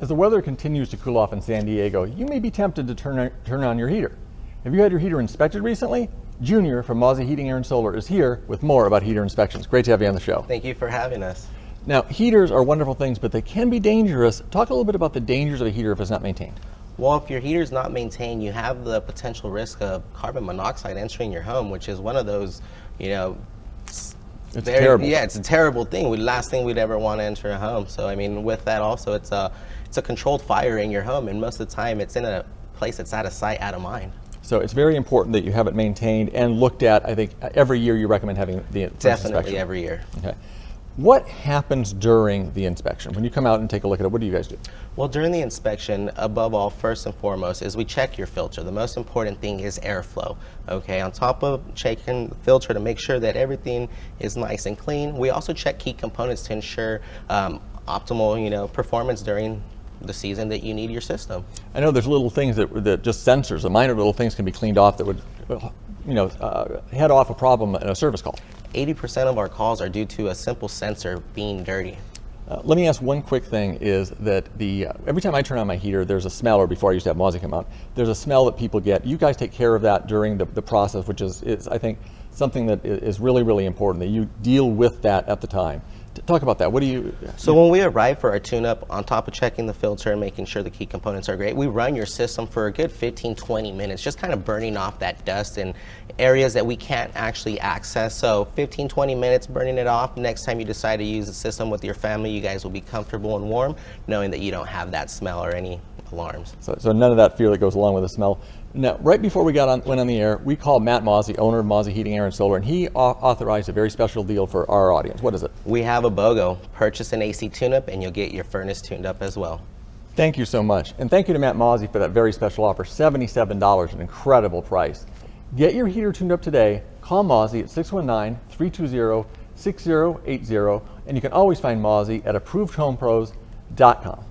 As the weather continues to cool off in San Diego, you may be tempted to turn on your heater. Have you had your heater inspected recently? Junior from Mozzie Heating, Air, and Solar is here with more about heater inspections. Great to have you on the show. Thank you for having us. Now, heaters are wonderful things, but they can be dangerous. Talk a little bit about the dangers of a heater if it's not maintained. Well, if your heater is not maintained, you have the potential risk of carbon monoxide entering your home, which is one of those, it's terrible. Yeah, it's a terrible thing. The last thing we'd ever want to enter a home. So, I mean, with that also, it's a controlled fire in your home, and most of the time it's in a place that's out of sight, out of mind. So it's very important that you have it maintained and looked at. I think every year you recommend having the Definitely inspection. every year. Okay. What happens during the inspection? When you come out and take a look at it, what do you guys do? Well, during the inspection, above all, first and foremost, is we check your filter. The most important thing is airflow. Okay, on top of checking the filter to make sure that everything is nice and clean, we also check key components to ensure optimal, performance during the season that you need your system. I know there's little things that just sensors, the minor little things can be cleaned off that would, head off a problem in a service call. 80% of our calls are due to a simple sensor being dirty. Let me ask one quick thing is that every time I turn on my heater, there's a smell, or before I used to have Mozzie come out, there's a smell that people get. You guys take care of that during the process, which is, I think, something that is really, really important, that you deal with that at the time. Talk about that. What do you... So when we arrive for our tune-up, on top of checking the filter and making sure the key components are great, we run your system for a good 15-20 minutes, just kind of burning off that dust in areas that we can't actually access. So 15-20 minutes burning it off. Next time you decide to use the system with your family, you guys will be comfortable and warm, knowing that you don't have that smell or any alarms. So none of that fear that goes along with the smell. Now, right before we went on the air, we called Matt Mozzie, owner of Mozzie Heating, Air, and Solar, and he authorized a very special deal for our audience. What is it? We have a BOGO. Purchase an AC tune-up and you'll get your furnace tuned up as well. Thank you so much. And thank you to Matt Mozzie for that very special offer, $77, an incredible price. Get your heater tuned up today. Call Mozzie at 619-320-6080, and you can always find Mozzie at ApprovedHomePros.com.